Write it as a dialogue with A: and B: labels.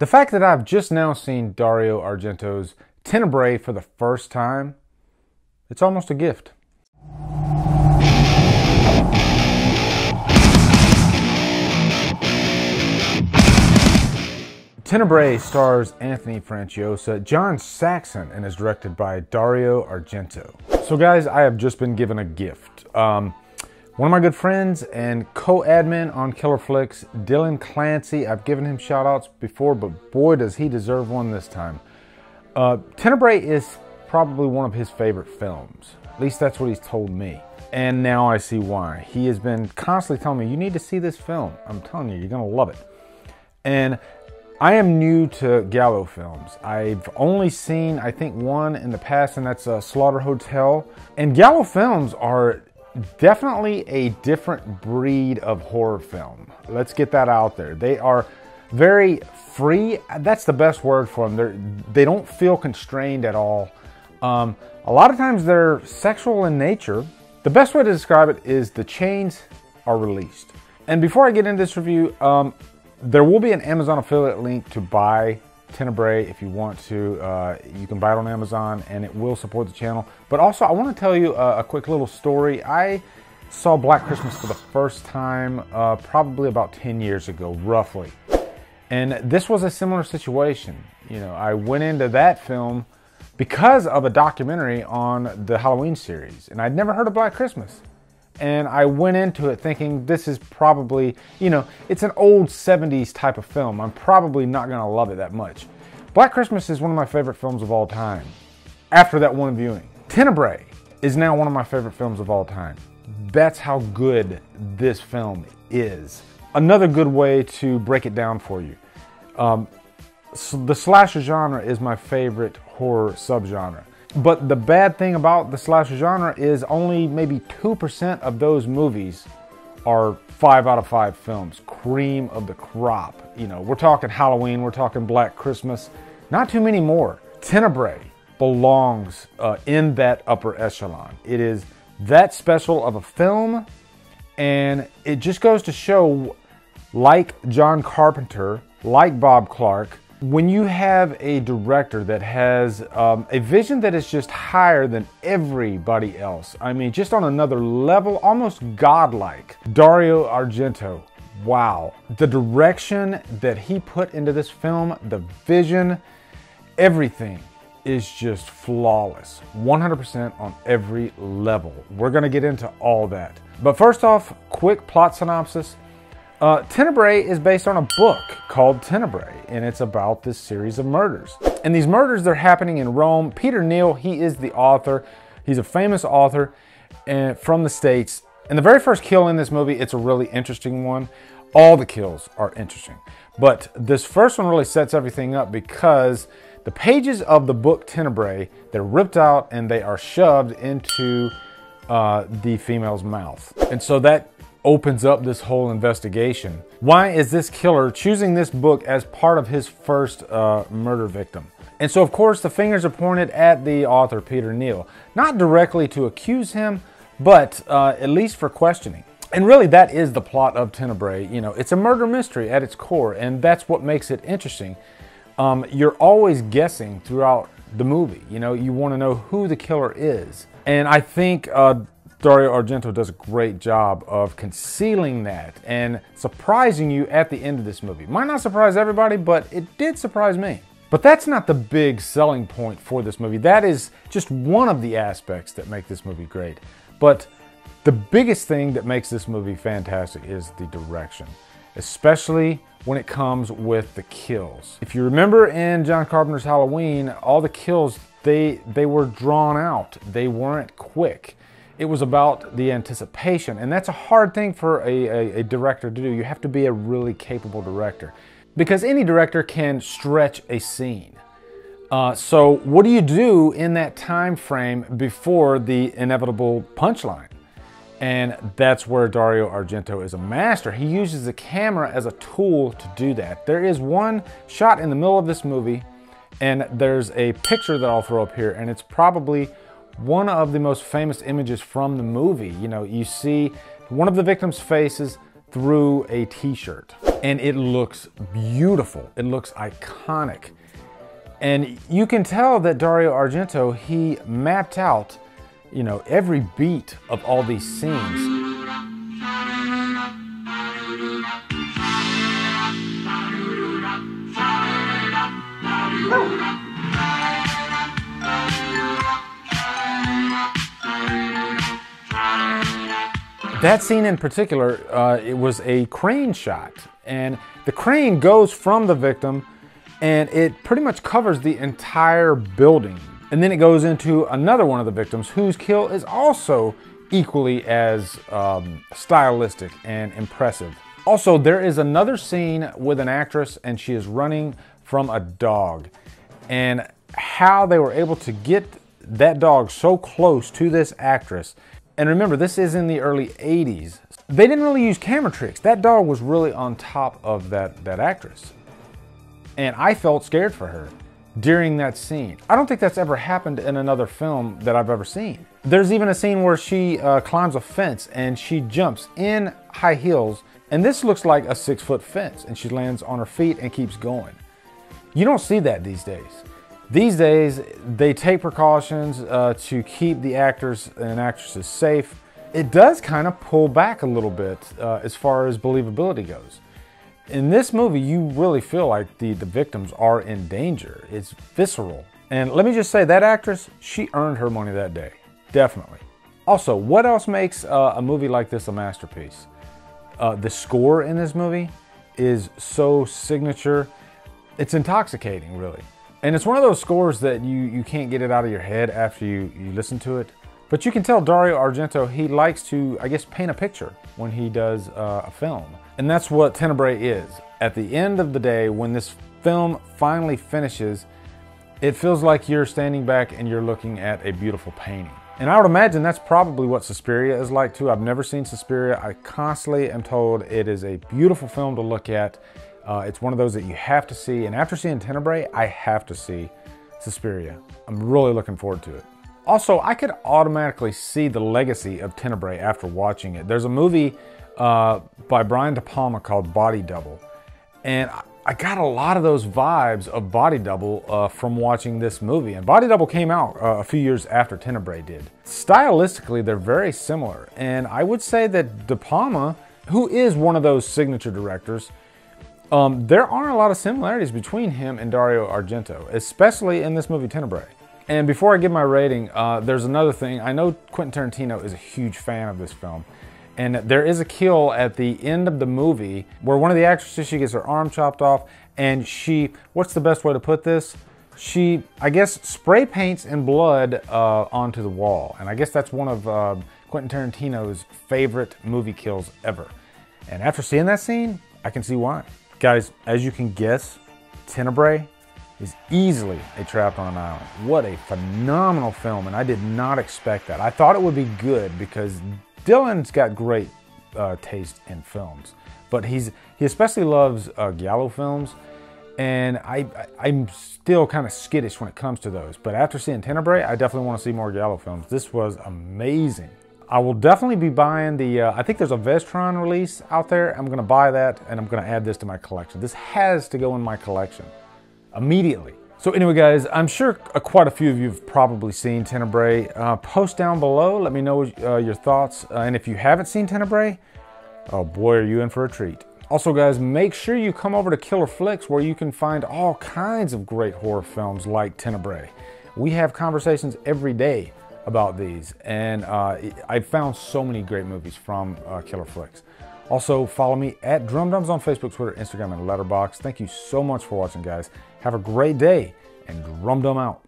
A: The fact that I've just now seen Dario Argento's Tenebrae for the first time, it's almost a gift. Tenebrae stars Anthony Franciosa, John Saxon, and is directed by Dario Argento. So guys, I have just been given a gift. One of my good friends and co-admin on Killer Flicks, Dylan Clancy, I've given him shout outs before, but boy does he deserve one this time. Tenebrae is probably one of his favorite films. At least that's what he's told me. And now I see why. He has been constantly telling me, you need to see this film. I'm telling you, you're gonna love it. And I am new to Giallo films. I've only seen, I think, one in the past, and that's Slaughter Hotel. And Giallo films are definitely a different breed of horror film. Let's get that out there. They are very free. That's the best word for them. They don't feel constrained at all. A lot of times they're sexual in nature. The best way to describe it is the chains are released. And before I get into this review, there will be an Amazon affiliate link to buy Tenebrae if you want to. You can buy it on Amazon and it will support the channel. But also I want to tell you a quick little story. I saw Black Christmas for the first time probably about 10 years ago, roughly. And this was a similar situation. You know, I went into that film because of a documentary on the Halloween series. And I'd never heard of Black Christmas. And I went into it thinking this is probably, you know, it's an old 70s type of film. I'm probably not going to love it that much. Black Christmas is one of my favorite films of all time. After that one viewing. Tenebrae is now one of my favorite films of all time. That's how good this film is. Another good way to break it down for you. The slasher genre is my favorite horror subgenre. But the bad thing about the slasher genre is only maybe 2% of those movies are 5 out of 5 films. Cream of the crop. You know, we're talking Halloween, we're talking Black Christmas. Not too many more. Tenebrae belongs in that upper echelon. It is that special of a film, and it just goes to show, like John Carpenter, like Bob Clark, when you have a director that has a vision that is just higher than everybody else, I mean, just on another level, almost godlike. Dario Argento, wow. The direction that he put into this film, the vision, everything is just flawless. 100% on every level. We're gonna get into all that. But first off, quick plot synopsis. Tenebrae is based on a book called Tenebrae, and it's about this series of murders. And these murders, they're happening in Rome. Peter Neal, he is the author. He's a famous author from the States. And the very first kill in this movie, it's a really interesting one. All the kills are interesting. But this first one really sets everything up because the pages of the book Tenebrae, they're ripped out and they are shoved into the female's mouth. And so that opens up this whole investigation. Why is this killer choosing this book as part of his first murder victim? And so of course the fingers are pointed at the author, Peter Neal. Not directly to accuse him, but at least for questioning. And really that is the plot of Tenebrae. You know, it's a murder mystery at its core, and that's what makes it interesting. You're always guessing throughout the movie. You know, you want to know who the killer is. And I think Dario Argento does a great job of concealing that and surprising you at the end of this movie. Might not surprise everybody, but it did surprise me. But that's not the big selling point for this movie. That is just one of the aspects that make this movie great. But the biggest thing that makes this movie fantastic is the direction, especially when it comes with the kills. If you remember in John Carpenter's Halloween, all the kills, they were drawn out. They weren't quick. It was about the anticipation, and that's a hard thing for a director to do. You have to be a really capable director because any director can stretch a scene. So what do you do in that time frame before the inevitable punchline? And that's where Dario Argento is a master. He uses the camera as a tool to do that. There is one shot in the middle of this movie, and there's a picture that I'll throw up here, and it's probably one of the most famous images from the movie. You know, you see one of the victims' faces through a t-shirt. and it looks beautiful. It looks iconic. And you can tell that Dario Argento, he mapped out, you know, every beat of all these scenes. That scene in particular, it was a crane shot, and the crane goes from the victim and it pretty much covers the entire building. And then it goes into another one of the victims whose kill is also equally as stylistic and impressive. Also, there is another scene with an actress and she is running from a dog. And how they were able to get that dog so close to this actress. And remember, this is in the early 80s. They didn't really use camera tricks. That dog was really on top of that actress. And I felt scared for her during that scene. I don't think that's ever happened in another film that I've ever seen. There's even a scene where she climbs a fence and she jumps in high heels, and this looks like a 6-foot fence, and she lands on her feet and keeps going. You don't see that these days. These days, they take precautions to keep the actors and actresses safe. It does kind of pull back a little bit as far as believability goes. In this movie, you really feel like the victims are in danger. It's visceral. And let me just say, that actress, she earned her money that day. Definitely. Also, what else makes a movie like this a masterpiece? The score in this movie is so signature. It's intoxicating, really. And it's one of those scores that you can't get it out of your head after you listen to it. But you can tell Dario Argento, he likes to, I guess, paint a picture when he does a film. And that's what Tenebrae is. At the end of the day, when this film finally finishes, it feels like you're standing back and you're looking at a beautiful painting. And I would imagine that's probably what Suspiria is like too. I've never seen Suspiria. I constantly am told it is a beautiful film to look at. It's one of those that you have to see. And after seeing Tenebrae, I have to see Suspiria. I'm really looking forward to it. Also, I could automatically see the legacy of Tenebrae after watching it. There's a movie by Brian De Palma called Body Double. And I got a lot of those vibes of Body Double from watching this movie. And Body Double came out a few years after Tenebrae did. Stylistically, they're very similar. And I would say that De Palma, who is one of those signature directors, there aren't a lot of similarities between him and Dario Argento, especially in this movie Tenebrae. And before I give my rating, there's another thing. I know Quentin Tarantino is a huge fan of this film. And there is a kill at the end of the movie where one of the actresses, she gets her arm chopped off, and she, what's the best way to put this? She, I guess, spray paints in blood onto the wall. And I guess that's one of Quentin Tarantino's favorite movie kills ever. And after seeing that scene, I can see why. Guys, as you can guess, Tenebrae is easily a Trapped on an Island. What a phenomenal film, and I did not expect that. I thought it would be good because Dylan's got great taste in films, but he especially loves giallo films, and I'm still kind of skittish when it comes to those. But after seeing Tenebrae, I definitely want to see more giallo films. This was amazing. I will definitely be buying the, I think there's a Vestron release out there. I'm going to buy that, and I'm going to add this to my collection. This has to go in my collection immediately. So anyway, guys, I'm sure quite a few of you have probably seen Tenebrae. Post down below, let me know your thoughts. And if you haven't seen Tenebrae, oh boy, are you in for a treat. Also, guys, make sure you come over to Killer Flicks, where you can find all kinds of great horror films like Tenebrae. We have conversations every day about these, and I've found so many great movies from Killer Flicks. Also, follow me at Drumdums on Facebook, Twitter, Instagram, and Letterboxd. Thank you so much for watching, guys. Have a great day, and Drumdum out.